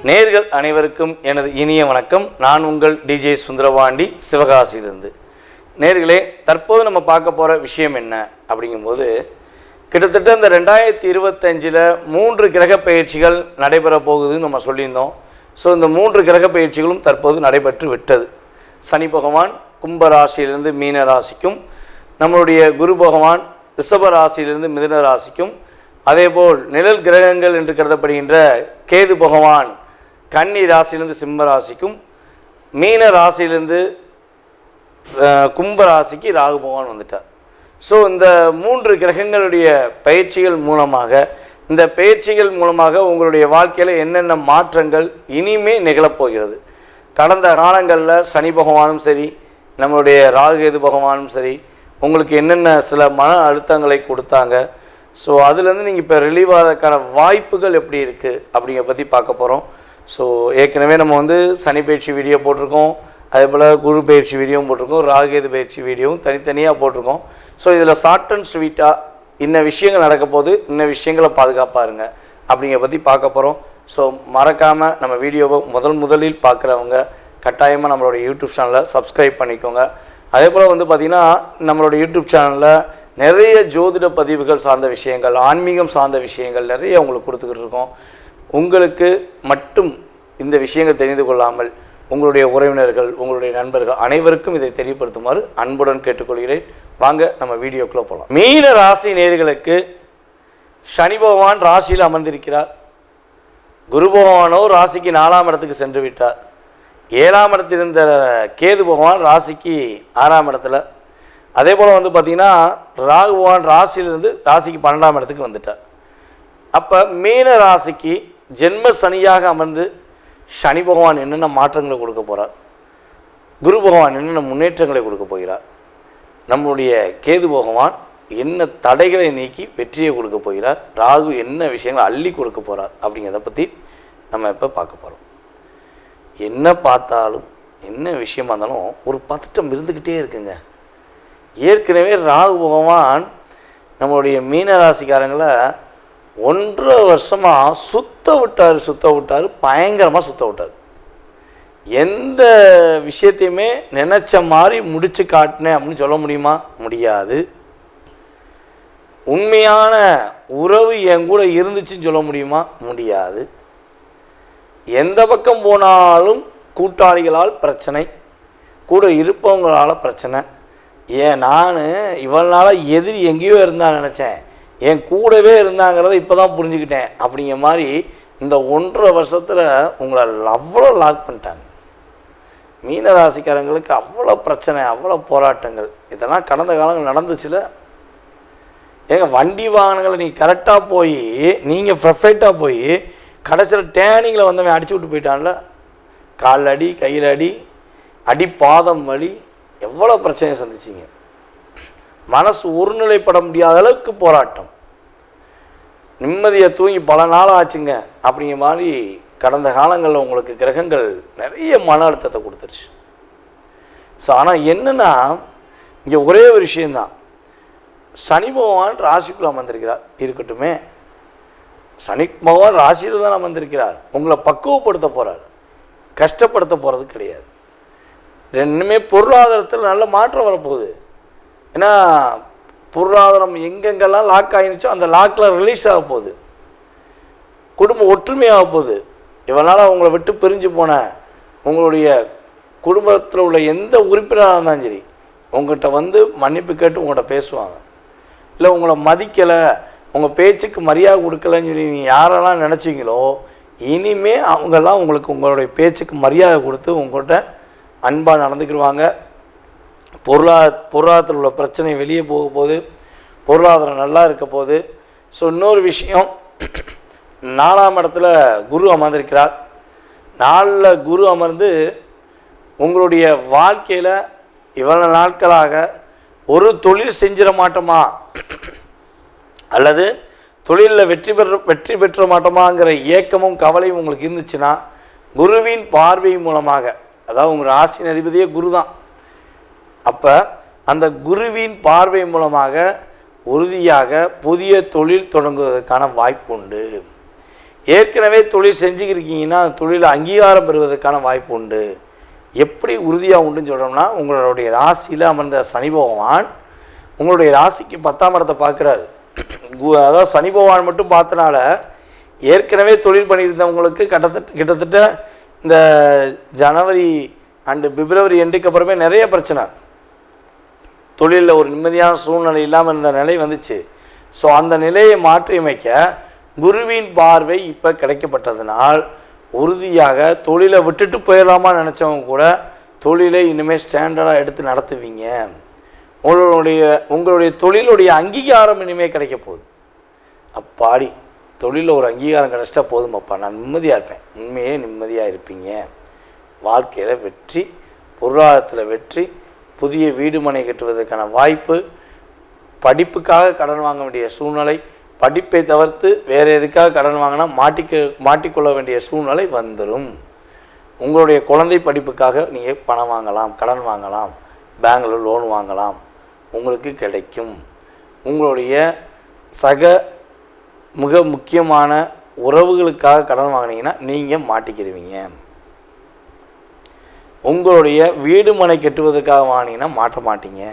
நேயர்கள் அனைவருக்கும் எனது இனிய வணக்கம். நான் உங்கள் டிஜே சுந்தரபாண்டி, சிவகாசியிலிருந்து. நேயர்களே, தற்போது நம்ம பார்க்க போகிற விஷயம் என்ன அப்படிங்கும்போது, கிட்டத்தட்ட இந்த 2025 3 கிரக பயிற்சிகள் நடைபெற போகுதுன்னு நம்ம சொல்லியிருந்தோம். ஸோ இந்த 3 கிரக பயிற்சிகளும் தற்போது நடைபெற்று விட்டது. சனி பகவான் கும்ப ராசியிலிருந்து மீன ராசிக்கும், நம்மளுடைய குரு பகவான் ரிஷப ராசியிலிருந்து மிதுன ராசிக்கும், அதேபோல் நிழல் கிரகங்கள் என்று கருதப்படுகின்ற கேது பகவான் கன்னி ராசியிலிருந்து சிம்ம ராசிக்கும், மீன ராசியிலிருந்து கும்ப ராசிக்கு ராகு பகவான் வந்துட்டார். ஸோ இந்த 3 கிரகங்களுடைய பயிற்சிகள் மூலமாக, இந்த பயிற்சிகள் மூலமாக உங்களுடைய வாழ்க்கையில் என்னென்ன மாற்றங்கள் இனிமே நிகழப்போகிறது. கடந்த காலங்களில் சனி பகவானும் சரி, நம்மளுடைய ராகு கேது பகவானும் சரி, உங்களுக்கு என்னென்ன சில மன அழுத்தங்களை கொடுத்தாங்க. ஸோ அதுலேருந்து நீங்கள் இப்போ ரிலீவ் ஆகிறதுக்கான வாய்ப்புகள் எப்படி இருக்குது அப்படிங்கிற பற்றி பார்க்க போகிறோம். ஸோ ஏற்கனவே நம்ம சனி பயிற்சி வீடியோ போட்டிருக்கோம், அதே போல் குரு பயிற்சி வீடியோவும் போட்டிருக்கோம், ராகுகேது பயிற்சி வீடியோவும் தனித்தனியாக போட்டிருக்கோம். ஸோ இதில் ஷார்ட் அண்ட் ஸ்வீட்டாக இன்ன விஷயங்கள் நடக்க போது, இன்ன விஷயங்களை பாதுகாப்பாருங்க அப்படிங்கிற பற்றி பார்க்க போகிறோம். ஸோ மறக்காமல் நம்ம வீடியோவை முதலில் பார்க்குறவங்க கட்டாயமாக நம்மளோட யூடியூப் சேனலை சப்ஸ்கிரைப் பண்ணிக்கோங்க. அதே போல் பார்த்திங்கன்னா நம்மளோட யூடியூப் சேனலில் நிறைய ஜோதிட பதிவுகள் சார்ந்த விஷயங்கள், ஆன்மீகம் சார்ந்த விஷயங்கள் நிறைய உங்களுக்கு கொடுத்துக்கிட்டு இருக்கோம். உங்களுக்கு மட்டும் இந்த விஷயங்கள் தெரிந்து கொள்ளாமல் உங்களுடைய உறவினர்கள், உங்களுடைய நண்பர்கள் அனைவருக்கும் இதை தெரியப்படுத்துமாறு அன்புடன் கேட்டுக்கொள்கிறேன். வாங்க நம்ம வீடியோக்குள்ளே போகலாம். மீன ராசி நேயர்களுக்கு சனி பகவான் ராசியில் அமர்ந்திருக்கிறார். குரு பகவானோ ராசிக்கு 4ஆம் இடத்துக்கு சென்று விட்டார். 7ஆம் இடத்தில் இருந்த கேது பகவான் ராசிக்கு 6ஆம் இடத்துல, அதே போல் பார்த்திங்கன்னா ராகு பகவான் ராசியிலிருந்து ராசிக்கு 12ஆம் இடத்துக்கு வந்துட்டார். அப்போ மீன ராசிக்கு ஜென்ம சனியாக அமர்ந்து சனி பகவான் என்னென்ன மாற்றங்களை கொடுக்க போகிறார், குரு பகவான் என்னென்ன முன்னேற்றங்களை கொடுக்க போகிறார், நம்முடைய கேது பகவான் என்ன தடைகளை நீக்கி வெற்றியை கொடுக்க போகிறார், ராகு என்ன விஷயங்களை அள்ளி கொடுக்க போகிறார் அப்படிங்கிறத பற்றி நம்ம இப்போ பார்க்க போகிறோம். என்ன பார்த்தாலும் என்ன விஷயமா இருந்தாலும் ஒரு பதட்டம் இருந்துக்கிட்டே இருக்குங்க. ஏற்கனவே ராகு பகவான் நம்மளுடைய மீன ராசிக்காரங்களை 1.5 வருஷமாக சுத்த விட்டார், பயங்கரமாக சுத்த விட்டார். எந்த விஷயத்தையுமே நினச்ச மாதிரி முடிச்சு காட்டினேன் அப்படின்னு சொல்ல முடியுமா? முடியாது. உண்மையான உறவு என் கூட இருந்துச்சுன்னு சொல்ல முடியுமா? முடியாது. எந்த பக்கம் போனாலும் கூட்டாளிகளால் பிரச்சனை, கூட இருப்பவங்களால் பிரச்சனை. ஏன் நான் இவ்வளோ நாளாக எதிரி எங்கேயோ இருந்தான்னு நினச்சேன், என் கூடவே இருந்தாங்கிறத இப்போ தான் புரிஞ்சுக்கிட்டேன் அப்படிங்கிற மாதிரி இந்த 1.5 வருஷத்தில் உங்களை அவ்வளோ லாக் பண்ணிட்டாங்க. மீனராசிக்காரங்களுக்கு அவ்வளோ பிரச்சனை, அவ்வளோ போராட்டங்கள். இதெல்லாம் கடந்த காலங்கள் நடந்துச்சுல. ஏங்க, வண்டி வாகனங்களை நீங்கள் கரெக்டாக போய், நீங்கள் பர்ஃபெக்டாக போய் கடைசியில் டேனிங்கில் வந்தவன் அடிச்சு விட்டு போயிட்டான்ல. கால் அடி, கையில் அடி, அடி பாதம் வலி, எவ்வளோ பிரச்சனையை சந்திச்சிங்க. மனசு ஒருநிலைப்பட முடியாத அளவுக்கு போராட்டம். நிம்மதியை தூங்கி பல நாள் ஆச்சுங்க அப்படிங்கிற மாதிரி கடந்த காலங்களில் உங்களுக்கு கிரகங்கள் நிறைய மன அழுத்தத்தை கொடுத்துருச்சு. ஸோ ஆனால் என்னென்னா, இங்கே ஒரே ஒரு விஷயந்தான். சனி பகவான் ராசிக்குள்ளே அமர்ந்திருக்கிறார், இருக்கட்டுமே. சனி பகவான் ராசியில் தான் அமர்ந்திருக்கிறார். உங்களை பக்குவப்படுத்த போகிறார், கஷ்டப்படுத்த போகிறது கிடையாது. ரெண்டுமே பொருளாதாரத்தில் நல்ல மாற்றம் வரப்போகுது. ஏன்னா பொருளாதாரம் எங்கெங்கெல்லாம் லாக் ஆகிருந்துச்சோ அந்த லாக்கில் ரிலீஸ் ஆக போகுது. குடும்பம் ஒற்றுமையாக போகுது. இவ்வளோ நாளாக உங்களை விட்டு பிரிஞ்சு போன உங்களுடைய குடும்பத்தில் உள்ள எந்த உறுப்பினராக இருந்தாலும் சரி, உங்கள்கிட்ட மன்னிப்பு கேட்டு உங்கள்கிட்ட பேசுவாங்க. இல்லை உங்களை மதிக்கலை, உங்கள் பேச்சுக்கு மரியாதை கொடுக்கலன்னு சொல்லி நீங்கள் யாரெல்லாம் நினச்சிங்களோ, இனிமேல் அவங்கெல்லாம் உங்களுக்கு உங்களுடைய பேச்சுக்கு மரியாதை கொடுத்து உங்கள்கிட்ட அன்பாக நடந்துக்கிடுவாங்க. பொருளாதாரத்தில் உள்ள பிரச்சனை வெளியே போக போகுது, பொருளாதாரம் நல்லா இருக்க போகுது. ஸோ இன்னொரு விஷயம், 4ஆம் இடத்துல குரு அமர்ந்திருக்கிறார். 4ல் குரு அமர்ந்து உங்களுடைய வாழ்க்கையில் இவ்வளோ நாட்களாக ஒரு தொழில் செஞ்சிட மாட்டோமா, அல்லது தொழிலில் வெற்றி பெற்ற மாட்டோமாங்கிற ஏக்கமும் கவலையும் உங்களுக்கு இருந்துச்சுன்னா, குருவின் பார்வை மூலமாக, அதாவது உங்கள் ராசியின் அதிபதியே குரு தான். அப்போ அந்த குருவின் பார்வை மூலமாக உறுதியாக புதிய தொழில் தொடங்குவதற்கான வாய்ப்பு உண்டு. ஏற்கனவே தொழில் செஞ்சுக்கிருக்கீங்கன்னா தொழில் அங்கீகாரம் பெறுவதற்கான வாய்ப்பு உண்டு. எப்படி உறுதியாக உண்டுன்னு சொல்கிறோம்னா, உங்களுடைய ராசியில் அமர்ந்த சனி பகவான் உங்களுடைய ராசிக்கு 10ஆம் இடத்தை பார்க்குறாரு. அதாவது சனி பகவான் மட்டும் பார்த்தனால ஏற்கனவே தொழில் பண்ணியிருந்தவங்களுக்கு கிட்டத்தட்ட இந்த ஜனவரி அண்டு பிப்ரவரி எண்டுக்கு அப்புறமே நிறைய பிரச்சனை, தொழிலில் ஒரு நிம்மதியான சூழ்நிலை இல்லாமல் இருந்த நிலை வந்துச்சு. ஸோ அந்த நிலையை மாற்றியமைக்க குருவின் பார்வை இப்போ கிடைக்கப்பட்டதுனால் உறுதியாக தொழிலை விட்டுட்டு போயிடலாமா நினச்சவங்க கூட தொழிலை இனிமேல் ஸ்டாண்டர்டாக எடுத்து நடத்துவீங்க. உங்களுடைய தொழிலுடைய அங்கீகாரம் இனிமேல் கிடைக்க போகுது. அப்பாடி தொழிலில் ஒரு அங்கீகாரம் கிடச்சிட்டா போதுமாப்பா, நான் நிம்மதியாக இருப்பேன். உண்மையே நிம்மதியாக இருப்பீங்க. வாழ்க்கையில் வெற்றி, பொருளாதாரத்தில் வெற்றி, புதிய வீடு மனை கட்டுவதற்கான வாய்ப்பு, படிப்புக்காக கடன் வாங்க வேண்டிய சூழ்நிலை, படிப்பை தவிர்த்து வேறு எதுக்காக கடன் வாங்கினா மாட்டிக்கொள்ள வேண்டிய சூழ்நிலை வந்துடும். உங்களுடைய குழந்தை படிப்புக்காக நீங்கள் பணம் வாங்கலாம், கடன் வாங்கலாம், பேங்கில் லோன் வாங்கலாம், உங்களுக்கு கிடைக்கும். உங்களுடைய மிக முக்கியமான உறவுகளுக்காக கடன் வாங்கினீங்கன்னா நீங்கள் மாட்டிக்கிடுவீங்க. உங்களுடைய வீடு மனை கட்டுவதற்காக வாங்கினீங்கன்னா மாட்ட மாட்டீங்க.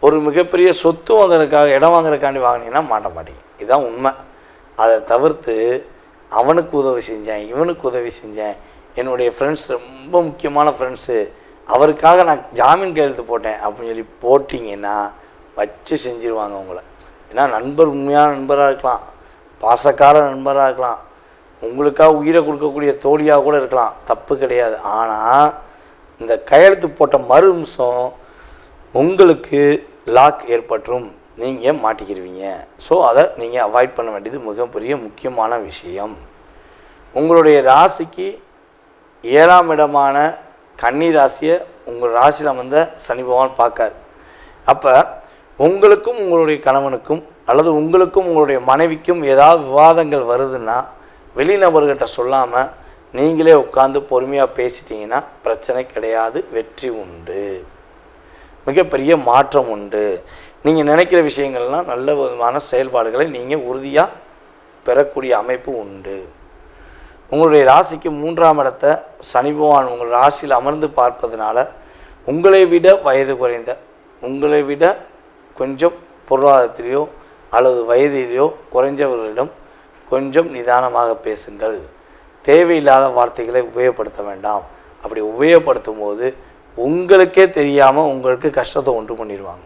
ஒரு மிகப்பெரிய சொத்து வாங்குறதுக்காக இடம் வாங்குறதுக்காண்டி வாங்கினீங்கன்னா மாட்ட மாட்டீங்க. இதுதான் உண்மை. அதை தவிர்த்து அவனுக்கு உதவி செஞ்சேன், இவனுக்கு உதவி செஞ்சேன், என்னுடைய ஃப்ரெண்ட்ஸ் ரொம்ப முக்கியமான ஃப்ரெண்ட்ஸு, அவருக்காக நான் ஜாமீன் கையெழுத்து போட்டேன் அப்படின்னு சொல்லி போட்டிங்கன்னா வச்சு செஞ்சுருவாங்க உங்களை. ஏன்னா நண்பர் உண்மையான நண்பராக இருக்கலாம், பாசக்கார நண்பராக இருக்கலாம், உங்களுக்காக உயிரை கொடுக்கக்கூடிய தோழியாக கூட இருக்கலாம், தப்பு கிடையாது. ஆனால் இந்த கையெழுத்து போட்ட மறு நிமிஷம் உங்களுக்கு லாக் ஏற்பட்டுரும், நீங்கள் மாட்டிக்கிடுவீங்க. ஸோ அதை நீங்கள் அவாய்ட் பண்ண வேண்டியது மிகப்பெரிய முக்கியமான விஷயம். உங்களுடைய ராசிக்கு 7ஆம் இடமான கன்னி ராசியை உங்கள் ராசியில் வந்த சனி பகவான் பார்க்கார். அப்போ உங்களுக்கும் உங்களுடைய கணவனுக்கும் அல்லது உங்களுக்கும் உங்களுடைய மனைவிக்கும் ஏதாவது விவாதங்கள் வருதுன்னா வெளிநபர்கிட்ட சொல்லாமல் நீங்களே உட்காந்து பொறுமையாக பேசிட்டீங்கன்னா பிரச்சனை கிடையாது, வெற்றி உண்டு, மிகப்பெரிய மாற்றம் உண்டு. நீங்கள் நினைக்கிற விஷயங்கள்லாம் நல்ல விதமான செயல்பாடுகளை நீங்கள் உறுதியாக பெறக்கூடிய அமைப்பு உண்டு. உங்களுடைய ராசிக்கு 3ஆம் இடத்தை சனி பகவான் உங்கள் ராசியில் அமர்ந்து பார்ப்பதனால உங்களை விட வயது குறைந்த, உங்களை விட கொஞ்சம் பொருளாதாரத்திலேயோ அல்லது வயதிலேயோ குறைஞ்சவர்களிடம் கொஞ்சம் நிதானமாக பேசுங்கள். தேவையில்லாத வார்த்தைகளை உபயோகப்படுத்த வேண்டாம். அப்படி உபயோகப்படுத்தும் போது உங்களுக்கே தெரியாமல் உங்களுக்கு கஷ்டத்தை உண்டு பண்ணிடுவாங்க.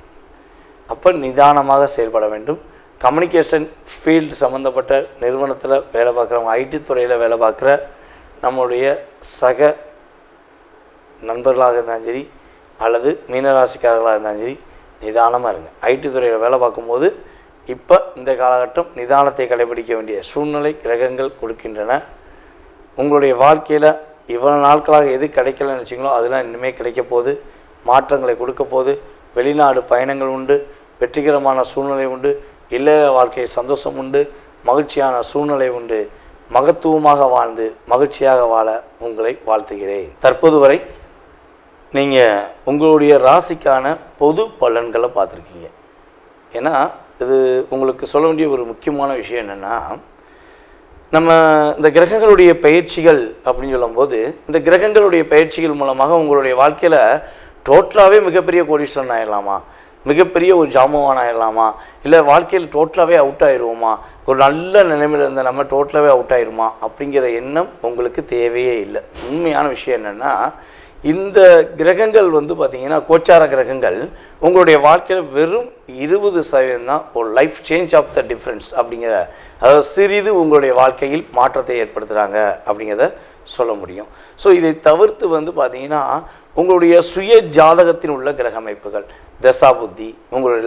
அப்போ நிதானமாக செயல்பட வேண்டும். கம்யூனிகேஷன் ஃபீல்டு சம்மந்தப்பட்ட நிறுவனத்தில் வேலை பார்க்குறவங்க, ஐடி துறையில் வேலை பார்க்குற நம்முடைய சக நண்பர்களாக இருந்தாலும் சரி அல்லது மீனராசிக்காரர்களாக இருந்தாலும் சரி நிதானமாக இருங்க. ஐடி துறையில் வேலை பார்க்கும்போது இப்போ இந்த காலகட்டம் நிதானத்தை கடைபிடிக்க வேண்டிய சூழ்நிலை கிரகங்கள் கொடுக்கின்றன. உங்களுடைய வாழ்க்கையில் இவ்வளோ நாட்களாக எது கிடைக்கலன்னு நினச்சிங்களோ அதெல்லாம் இனிமேல் கிடைக்க போகுது, மாற்றங்களை கொடுக்க போகுது. வெளிநாடு பயணங்கள் உண்டு, வெற்றிகரமான சூழ்நிலை உண்டு, இல்லற வாழ்க்கை சந்தோஷம் உண்டு, மகிழ்ச்சியான சூழ்நிலை உண்டு. மகத்துவமாக வாழ்ந்து மகிழ்ச்சியாக வாழ உங்களை வாழ்த்துகிறேன். தற்போது வரை நீங்கள் உங்களுடைய ராசிக்கான பொது பலன்களை பார்த்துருக்கீங்க. ஏன்னா இது உங்களுக்கு சொல்ல வேண்டிய ஒரு முக்கியமான விஷயம் என்னென்னா, நம்ம இந்த கிரகங்களுடைய பயிற்சிகள் அப்படின்னு சொல்லும்போது இந்த கிரகங்களுடைய பயிற்சிகள் மூலமாக உங்களுடைய வாழ்க்கையில் டோட்டலாகவே மிகப்பெரிய கோடீஸ்வரன் ஆகிடலாமா, மிகப்பெரிய ஒரு ஜாமவான் ஆகிடலாமா, இல்லை வாழ்க்கையில் டோட்டலாகவே அவுட் ஆகிடுவோமா, ஒரு நல்ல நிலைமையில் இருந்த நம்ம டோட்டலாகவே அவுட் ஆகிடுமா அப்படிங்கிற எண்ணம் உங்களுக்கு தேவையே இல்லை. உண்மையான விஷயம் என்னென்னா, இந்த கிரகங்கள் பார்த்திங்கன்னா கோச்சார கிரகங்கள் உங்களுடைய வாழ்க்கையில் வெறும் 20% தான் ஒரு life change of the difference அப்படிங்கிற, அதாவது சிறிது உங்களுடைய வாழ்க்கையில் மாற்றத்தை ஏற்படுத்துகிறாங்க அப்படிங்கிறத சொல்ல முடியும். ஸோ இதை தவிர்த்து பார்த்திங்கன்னா உங்களுடைய சுய ஜாதகத்தில் உள்ள கிரக அமைப்புகள், தசாபுத்தி, உங்களுடைய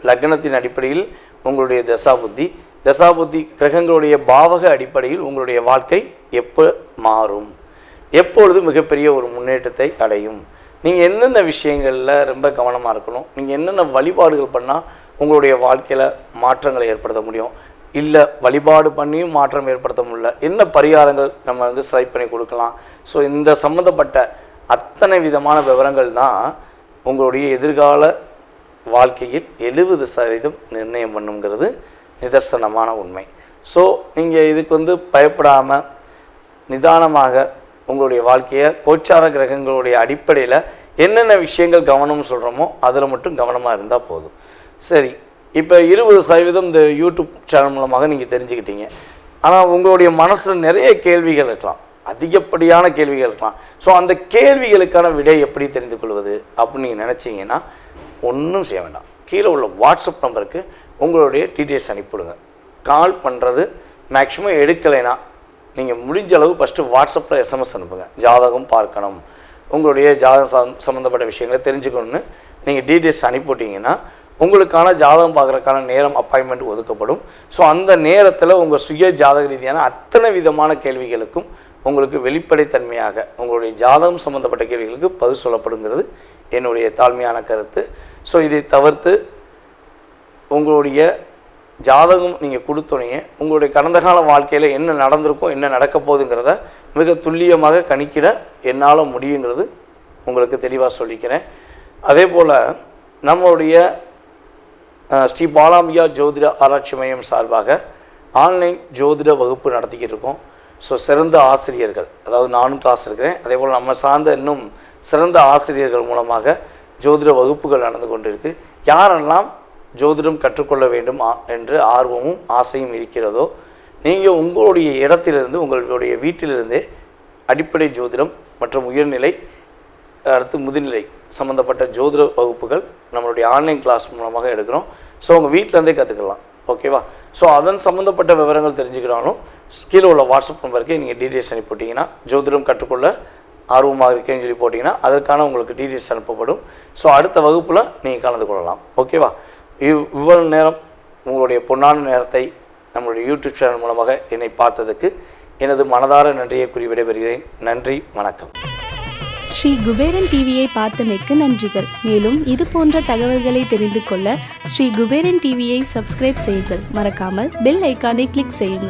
லக்னத்தின் அடிப்படையில் உங்களுடைய தசாபுத்தி கிரகங்களுடைய பாவக அடிப்படையில் உங்களுடைய வாழ்க்கை எப்போ மாறும், எப்பொழுது மிகப்பெரிய ஒரு முன்னேற்றத்தை அடையும், நீங்கள் எந்தெந்த விஷயங்களில் ரொம்ப கவனமாக இருக்கணும், நீங்கள் என்னென்ன வழிபாடுகள் பண்ணால் உங்களுடைய வாழ்க்கையில் மாற்றங்களை ஏற்படுத்த முடியும், இல்லை வழிபாடு பண்ணியும் மாற்றம் ஏற்படுத்த முடியல, என்ன பரிகாரங்கள் நம்ம செலக்ட் பண்ணி கொடுக்கலாம். ஸோ இந்த சம்மந்தப்பட்ட அத்தனை விதமான விவரங்கள் தான் உங்களுடைய எதிர்கால வாழ்க்கையில் 70% நிர்ணயம் பண்ணுங்கிறது நிதர்சனமான உண்மை. ஸோ நீங்கள் இதுக்கு பயப்படாமல் நிதானமாக உங்களுடைய வாழ்க்கையை கோச்சார கிரகங்களுடைய அடிப்படையில் என்னென்ன விஷயங்கள் கவனம்னு சொல்கிறோமோ அதில் மட்டும் கவனமாக இருந்தால் போதும். சரி, இப்போ 20% இந்த யூடியூப் சேனல் மூலமாக நீங்கள் தெரிஞ்சுக்கிட்டீங்க. ஆனால் உங்களுடைய மனசில் நிறைய கேள்விகள் இருக்கலாம், அதிகப்படியான கேள்விகள் இருக்கலாம். ஸோ அந்த கேள்விகளுக்கான விடை எப்படி தெரிந்து கொள்வது அப்படின்னு நீங்கள் நினச்சிங்கன்னா ஒன்றும் செய்ய வேண்டாம். கீழே உள்ள வாட்ஸ்அப் நம்பருக்கு உங்களுடைய டீட்டெயில்ஸ் அனுப்பிவிடுங்க. கால் பண்ணுறது மேக்ஸிமம் எடுக்கலைன்னா நீங்கள் முடிஞ்ச அளவு ஃபஸ்ட்டு வாட்ஸ்அப்பில் SMS அனுப்புங்க. ஜாதகம் பார்க்கணும், உங்களுடைய ஜாதகம் சம்மந்தப்பட்ட விஷயங்களை தெரிஞ்சுக்கணுன்னு நீங்கள் டீட்டெயில்ஸ் அனுப்பிவிட்டிங்கன்னா உங்களுக்கான ஜாதகம் பார்க்குறதுக்கான நேரம் அப்பாயின்மெண்ட் ஒதுக்கப்படும். ஸோ அந்த நேரத்தில் உங்கள் சுய ஜாதக ரீதியான அத்தனை விதமான கேள்விகளுக்கும் உங்களுக்கு வெளிப்படைத்தன்மையாக உங்களுடைய ஜாதகம் சம்மந்தப்பட்ட கேள்விகளுக்கு பதில் சொல்லப்படுங்கிறது என்னுடைய தாழ்மையான கருத்து. ஸோ இதை தவிர்த்து உங்களுடைய ஜாதகம் நீங்கள் கொடுத்தோன்னே உங்களுடைய கடந்த கால வாழ்க்கையில் என்ன நடந்திருக்கும், என்ன நடக்க போகுதுங்கிறத மிக துல்லியமாக கணிக்கிட என்னால் முடியுங்கிறது உங்களுக்கு தெளிவாக சொல்லிக்கிறேன். அதே போல் நம்மளுடைய ஸ்ரீ பாலாம்பிகா ஜோதிட ஆராய்ச்சி மையம் சார்பாக ஆன்லைன் ஜோதிட வகுப்பு நடத்திக்கிட்டு இருக்கோம். ஸோ சிறந்த ஆசிரியர்கள், அதாவது நானும் கிளாஸ் இருக்கிறேன், அதே போல் நம்ம சார்ந்த இன்னும் சிறந்த ஆசிரியர்கள் மூலமாக ஜோதிட வகுப்புகள் நடந்து கொண்டு இருக்கு. யாரெல்லாம் ஜோதிடம் கற்றுக்கொள்ள வேண்டும் என்று ஆர்வமும் ஆசையும் இருக்கிறதோ நீங்கள் உங்களுடைய இடத்திலிருந்து உங்களுடைய வீட்டிலிருந்தே அடிப்படை ஜோதிடம் மற்றும் உயர்நிலை அடுத்து முதுநிலை சம்மந்தப்பட்ட ஜோதிட வகுப்புகள் நம்மளுடைய ஆன்லைன் கிளாஸ் மூலமாக எடுக்கிறோம். ஸோ உங்கள் வீட்டிலேருந்தே கற்றுக்கலாம். ஓகேவா? ஸோ அதன் சம்மந்தப்பட்ட விவரங்கள் தெரிஞ்சுக்கிறாலும் கீழே உள்ள வாட்ஸ்அப் நம்பருக்கு நீங்கள் டீட்டெயில்ஸ் அனுப்பி போட்டிங்கன்னா, ஜோதிடம் கற்றுக்கொள்ள ஆர்வமாக இருக்கேன்னு சொல்லி போட்டிங்கன்னா அதற்கான உங்களுக்கு டீட்டெயில்ஸ் அனுப்பப்படும். ஸோ அடுத்த வகுப்பில் நீங்கள் கலந்து கொள்ளலாம். ஓகேவா? இவ்வளவு நேரம் உங்களுடைய பொன்னான நேரத்தை நம்மளுடைய யூடியூப் சேனல் மூலமாக என்னை பார்த்ததுக்கு எனது மனதார நன்றியை கூறி விடைபெறுகிறேன். நன்றி, வணக்கம். ஸ்ரீ குபேரன் டிவியை பார்த்தமைக்கு நன்றிகள். மேலும் இது போன்ற தகவல்களை தெரிந்து கொள்ள ஸ்ரீ குபேரன் டிவியை சப்ஸ்கிரைப் செய்யுங்கள். மறக்காமல் பெல் ஐக்கானை கிளிக் செய்யுங்கள்.